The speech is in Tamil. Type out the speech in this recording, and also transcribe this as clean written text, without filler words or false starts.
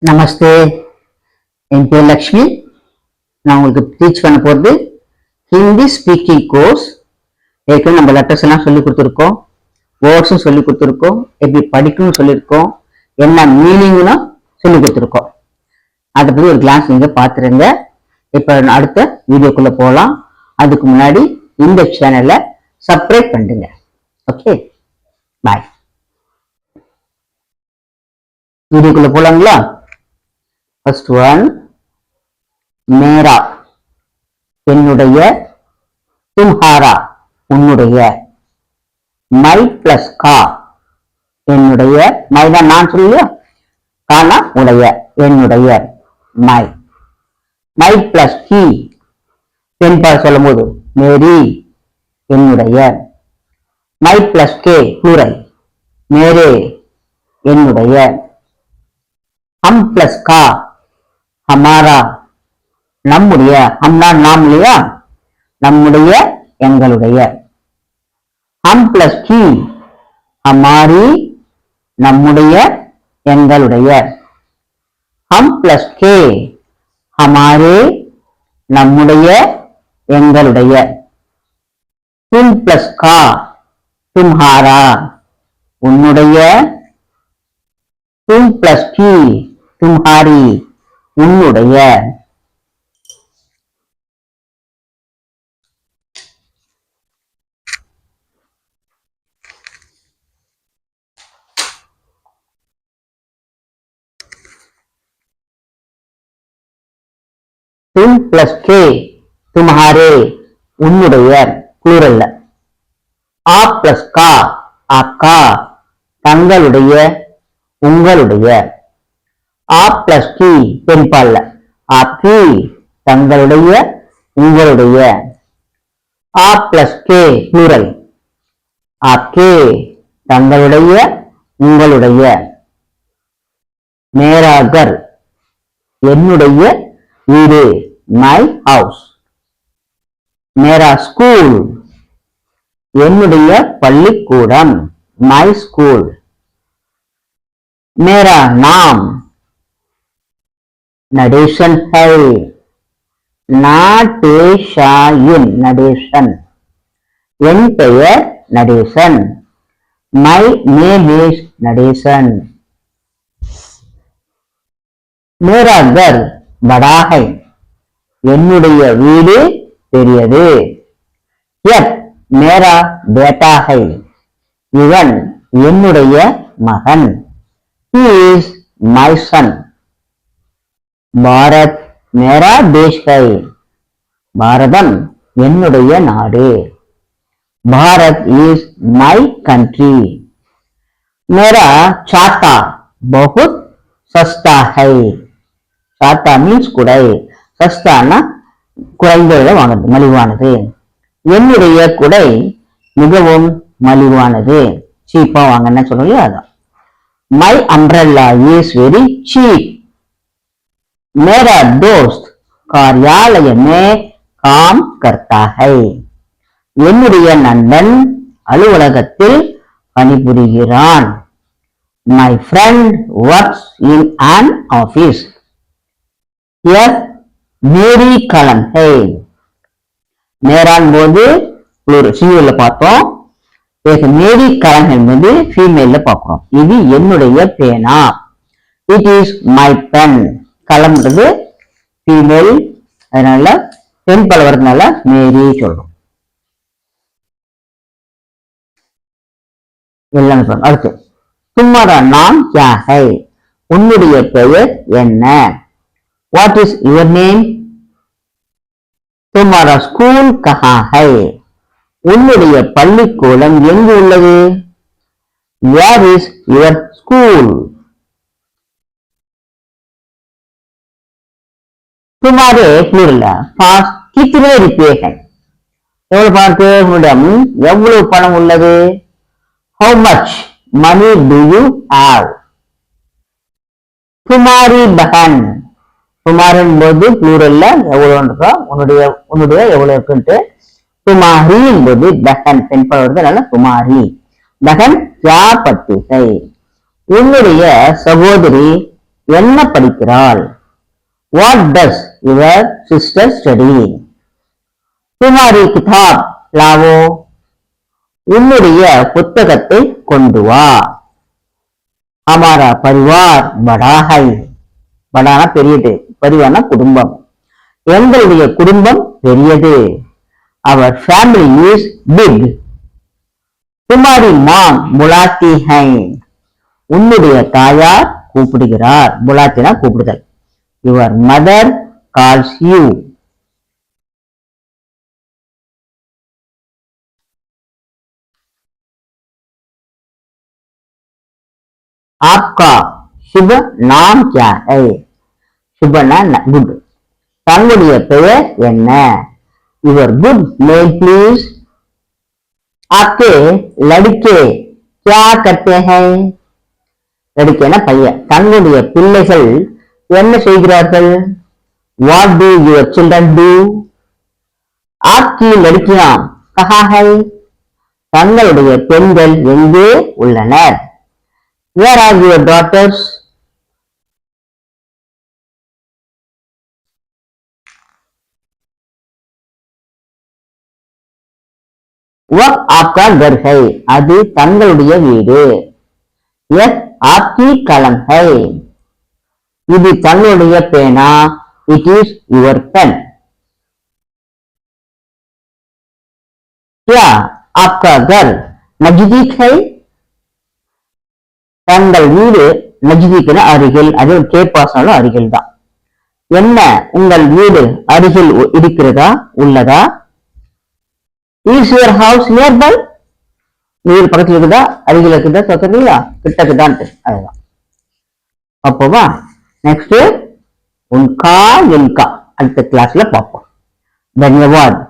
நமஸ்தே, என் பேர் லக்ஷ்மி. நான் உங்களுக்கு டீச் பண்ண போகிறது ஹிந்தி ஸ்பீக்கிங் கோர்ஸ். ஏற்கனவே நம்ம லெட்டர்ஸ் எல்லாம் சொல்லி கொடுத்துருக்கோம், வேர்ட்ஸும் சொல்லி கொடுத்துருக்கோம், எப்படி படிக்கணும்னு சொல்லியிருக்கோம், என்ன மீனிங்னு சொல்லி கொடுத்துருக்கோம். அதை பற்றி ஒரு கிளாஸ் நீங்கள் பார்த்துருங்க. இப்போ அடுத்த வீடியோக்குள்ளே போகலாம். அதுக்கு முன்னாடி இந்த சேனலை சப்ஸ்கிரைப் பண்ணுங்க. ஓகே, பாய். வீடியோக்குள்ளே போகலாங்களா? First one, मेरा என்னுடைய, तुम्हारा உன்னுடைய, மை பிளஸ் கா என்னுடைய, மை தான் நான் சொல்லியா, கானா உடைய, என்னுடைய, மை. மை பிளஸ் கி பெண்பால் சொல்லும் போது மேரி என்னுடைய. மை பிளஸ் கே plural மேரே என்னுடைய. हम प्लस का हमारा நம்முடைய, ஹம்னா நாம் இல்லையா, நம்முடைய எங்களுடைய. ஹம் பிளஸ் கி ஹமாரி நம்முடைய எங்களுடைய. ஹம் பிளஸ் கே ஹமாரே நம்முடைய எங்களுடைய. தும் பிளஸ் கா தும்ஹாரா உன்னுடைய. தும் பிளஸ் கி தும்ஹாரி உன்னுடைய. தும் பிளஸ் கே தும்ஹாரே உன்னுடைய plural. ஆ பிளஸ் கா ஆக்கா தங்களுடைய உங்களுடைய. ஆ பிளஸ் கி பெண்பால்ல ஆக்கி தங்களுடைய உங்களுடைய. ஆ பிளஸ் கே plural ஆக்கே தங்களுடைய உங்களுடைய. மேரா கர் என்னுடைய வீடு, மை ஹவுஸ். மேரா ஸ்கூல் என்னுடைய பள்ளிக்கூடம், மை ஸ்கூல். मेरा नाम नडेशन है, नाटेशाइन नडेशन என் பெயர் Natesan. My name is Natesan. मेरा घर बड़ा है என்னுடைய வீடு பெரியது. यह मेरा बेटा है இவன் என்னுடைய மகன். He is my son. Bharat மேரா தேஷ் है பாரதம் என்னுடைய நாடு. Bharat is my country. मेरा छाता बहुत सस्ता है. छाता மீன்ஸ் குடை, சஸ்தானா குறைந்த விலை வாங்குறது, மலிவானது. என்னுடைய குடை மிகவும் மலிவானது, சீப்பா வாங்கன்னு சொல்லுங்க. அதான் My umbrella is very cheap. मेरा दोस्त कार्यालय में काम करता है. என்னுடைய நண்பன் அலுவலகத்தில் பணிபுரிகிறான். My friend works in an office. यह मेरी कलम है. மேரான் போது சிங்குலர்ல பார்த்தோம். மேரி கலம் என்பது ஃபீமேல்ல பார்க்கிறோம். இது என்னுடைய பேனா. It is my pen. கலம்ன்றது ஃபீமேல், அதனால பெண் பல வரதுனால மேரி சொல்றோம். எல்லாம் அடுத்து தும்மாரா நாம் கியா ஹை உன்னுடைய பெயர் என்ன. What is your name. தும்மாரா ஸ்கூல் கஹா ஹை உன்னுடைய பள்ளிக்கூடம் எங்கு உள்ளது. Where is your school? तुम्हारे plural पास कितने रुपए हैं. எவ்வளவு பணம் எவ்வளவு பணம் உள்ளது. How much money do you have? तुम्हारी बहन तुम्हारे போது plural எவ்வளவு உன்னுடைய எவ்வளவு இருக்குன்ட்டு. तुम्हारी என்பது बहन பெண் பால் வருது, அதனால तुम्हारी. बहन क्या पढ़ती है. உன்னுடைய சகோதரி என்ன படிக்கிறாள்? What does your sister study? तुम्हारी किताब लावो, உன்னுடைய புத்தகத்தை கொண்டு வா. हमारा परिवार बड़ा है, படானா பெரியது, பரிவார்னா குடும்பம். எங்களுடைய குடும்பம் பெரியது. Our family is big. तुम्हारी मां बुलाती है, உன்னுடைய தாயார் கூப்பிடுகிறார். புலாத்தினா கூப்பிடுதல். Your mother calls you. आपका शुभ नाम क्या है? शुभना गुड. தங்களுடைய பெயர் என்ன? Your good name please. आपके लड़के क्या करते हैं? लड़केना பையன். தங்களுடைய பிள்ளைகள் என்ன செய்கிறார்கள்? What do your children do? आपकी लड़कियां कहाँ है? தங்களுடைய பெண்கள் எங்கே உள்ளனர்? Where are your daughters? वह आपका घर है, அது தங்களுடைய வீடு. यह आपकी कलम है, இது தங்களுடைய பேனா. It is your pen. क्या आपका घर नजदीक है? தங்கள் வீடு நஜ்தீக்னா அருகில். அது கேப்பாசனாலும் அருகில் தான். என்ன உங்கள் வீடு அருகில் இருக்கிறதா, உள்ளதா? Is your house nearby? வீடு பக்கத்தில் இருக்குதா, அருகில் இருக்குதா, சொல்றீங்களா, கிட்டக்குதான். அதுதான். அப்போவா நெக்ஸ்ட் உன்கா என்கா அடுத்த கிளாஸ்ல பார்ப்போம். தன்யவாத்.